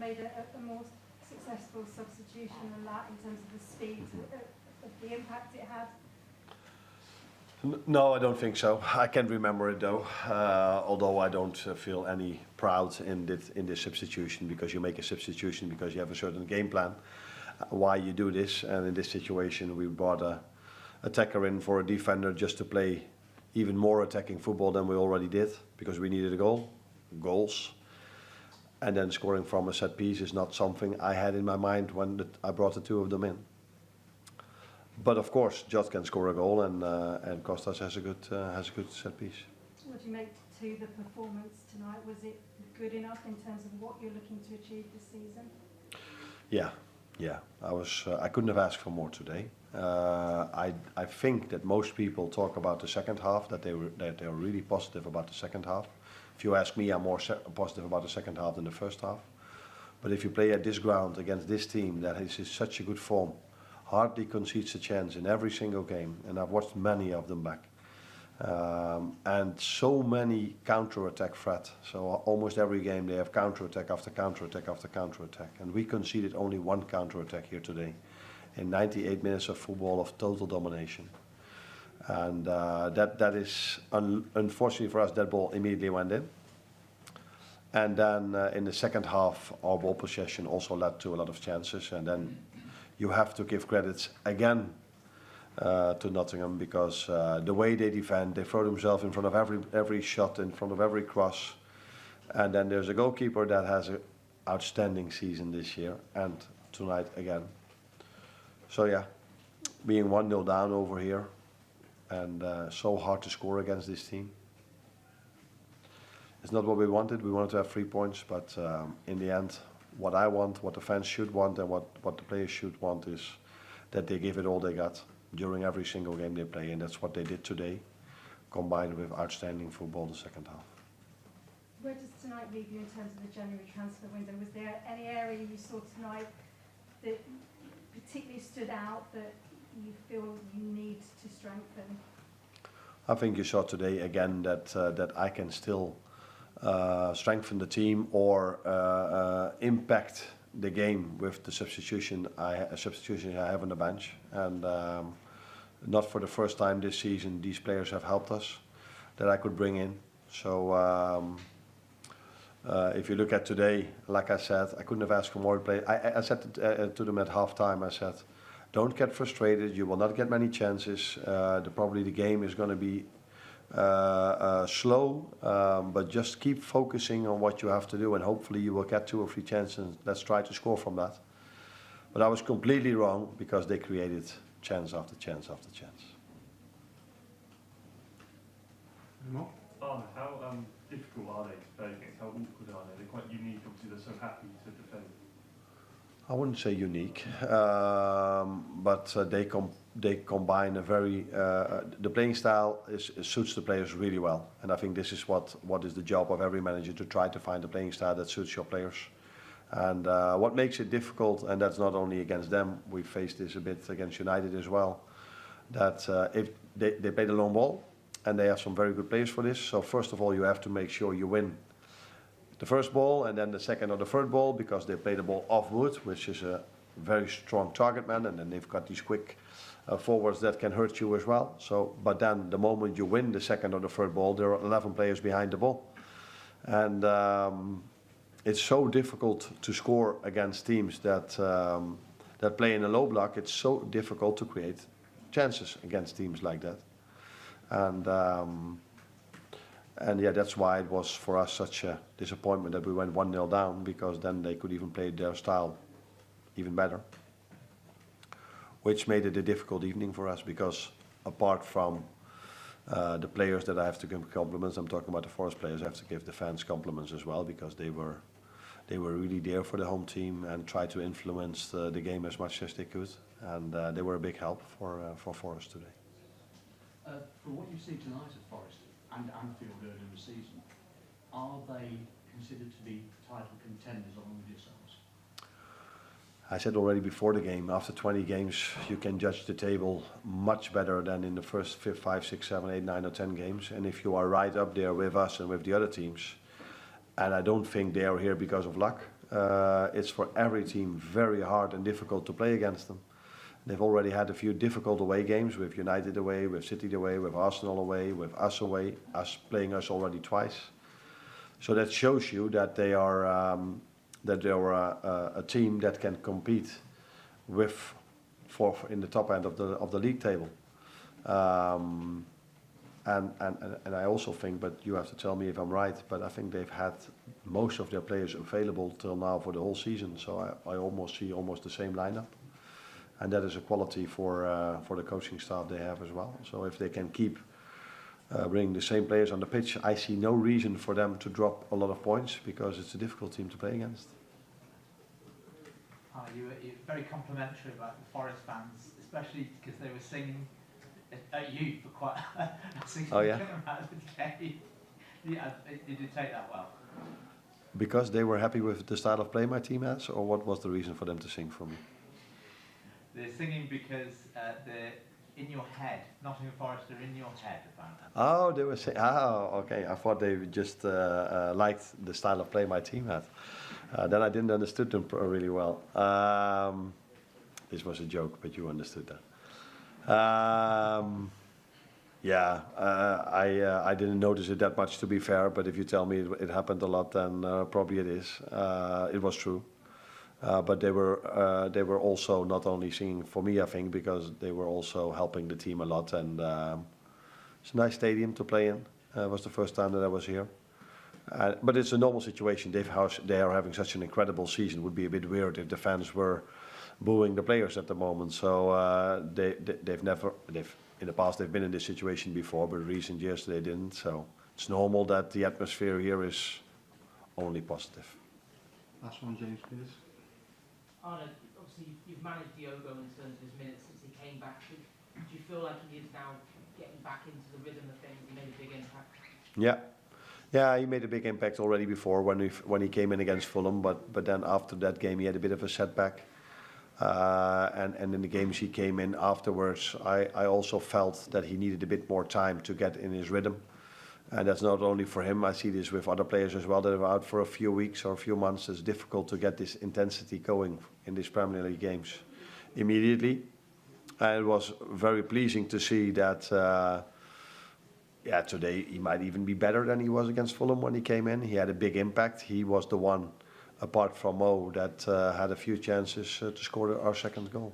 made a more successful substitution than that in terms of the speed of the impact it had? No, I don't think so. I can't remember it though, although I don't feel any proud in this substitution, because you make a substitution because you have a certain game plan why you do this, and in this situation we brought a attacker in for a defender just to play even more attacking football than we already did, because we needed a goals, and then scoring from a set piece is not something I had in my mind when I brought the two of them in. But of course, Jota can score a goal, and Kostas has a good set piece. What do you make to the performance tonight? Was it good enough in terms of what you're looking to achieve this season? Yeah. I couldn't have asked for more today. I think that most people talk about the second half, that they are really positive about the second half. If you ask me, I'm more positive about the second half than the first half. But if you play at this ground against this team that is in such a good form, hardly concedes a chance in every single game, and I've watched many of them back. And so many counter-attack threat. So almost every game they have counter-attack after counter-attack after counter-attack. And we conceded only one counter-attack here today in 98 minutes of football of total domination. And that is, unfortunately for us, that ball immediately went in. And then in the second half, our ball possession also led to a lot of chances. And then you have to give credits again to Nottingham, because the way they defend, they throw themselves in front of every shot, in front of every cross. And then there's a goalkeeper that has an outstanding season this year, and tonight again. So yeah, being 1-0 down over here, and so hard to score against this team. It's not what we wanted. We wanted to have 3 points, but in the end, what I want, what the fans should want, and what the players should want is that they give it all they got during every single game they play, and that's what they did today, combined with outstanding football the second half. Where does tonight leave you in terms of the January transfer window? Was there any area you saw tonight that particularly stood out that you feel you need to strengthen? I think you saw today again that I can still strengthen the team or impact the game with the substitutions I have on the bench, and not for the first time this season these players have helped us that I could bring in. So if you look at today, like I said, I couldn't have asked for more play. I said to them at half time, I said, don't get frustrated, you will not get many chances. Probably the game is going to be slow, but just keep focusing on what you have to do, and hopefully you will get 2 or 3 chances, and let's try to score from that. But I was completely wrong, because they created chance after chance after chance. Arne, how difficult are they to play against? How awkward are they? They're quite unique, obviously they're so happy to defend. I wouldn't say unique, but they combine a very the playing style suits the players really well, and I think this is what is the job of every manager, to try to find a playing style that suits your players. And what makes it difficult, and that's not only against them, we faced this a bit against United as well, that if they play the long ball, and they have some very good players for this. So first of all, you have to make sure you win the first ball, and then the second or the third ball, because they play the ball off wood, which is a very strong target man, and then they've got these quick forwards that can hurt you as well. So, but then the moment you win the second or the third ball, there are 11 players behind the ball, and it's so difficult to score against teams that that play in a low block. It's so difficult to create chances against teams like that, and yeah, that's why it was for us such a disappointment that we went 1-0 down, because then they could even play their style even better, which made it a difficult evening for us, because apart from the players that I have to give compliments, I'm talking about the Forest players, I have to give the fans compliments as well, because they were really there for the home team and tried to influence the game as much as they could, and they were a big help for Forest today. From what you see tonight at Forest and Anfield earlier in the season, are they considered to be title contenders along with yourselves? I said already before the game, after 20 games, you can judge the table much better than in the first 5, 6, 7, 8, 9 or 10 games. And if you are right up there with us and with the other teams, and I don't think they are here because of luck, it's for every team very hard and difficult to play against them. They've already had a few difficult away games with United away, with City away, with Arsenal away, with us away, us playing us already twice. So that shows you that they are a team that can compete with in the top end of the league table. And I also think, but you have to tell me if I'm right, but I think they've had most of their players available till now for the whole season. So I almost see the same lineup. And that is a quality for the coaching staff they have as well. So if they can keep bringing the same players on the pitch, I see no reason for them to drop a lot of points, because it's a difficult team to play against. You were very complimentary about the Forest fans, especially because they were singing at you for quite a significant amount of the game. Did you take that well? Because they were happy with the style of play my team has, or what was the reason for them to sing for me? They're singing because they're in your head. Nottingham Forest are in your head, apparently. Oh, they were saying, okay. I thought they just liked the style of play my team had. Then I didn't understood them really well. This was a joke, but you understood that. I didn't notice it that much, to be fair, but if you tell me it happened a lot, then probably it is. It was true. But they were also not only singing for me, I think, because they were also helping the team a lot. And it's a nice stadium to play in. It was the first time that I was here. But it's a normal situation. They are having such an incredible season. It would be a bit weird if the fans were booing the players at the moment. So in the past they've been in this situation before, but in recent years they didn't. So it's normal that the atmosphere here is only positive. Last one, James, please. Arne, obviously you've managed Diogo in terms of his minutes since he came back. Do you feel like he is now getting back into the rhythm of things? He made a big impact. Yeah, he made a big impact already before when he came in against Fulham, but then after that game he had a bit of a setback. And in the games he came in afterwards, I also felt that he needed a bit more time to get in his rhythm. And that's not only for him, I see this with other players as well that are out for a few weeks or a few months. It's difficult to get this intensity going in these Premier League games immediately. And it was very pleasing to see that, today he might even be better than he was against Fulham when he came in. He had a big impact. He was the one, apart from Mo, that had a few chances to score our second goal.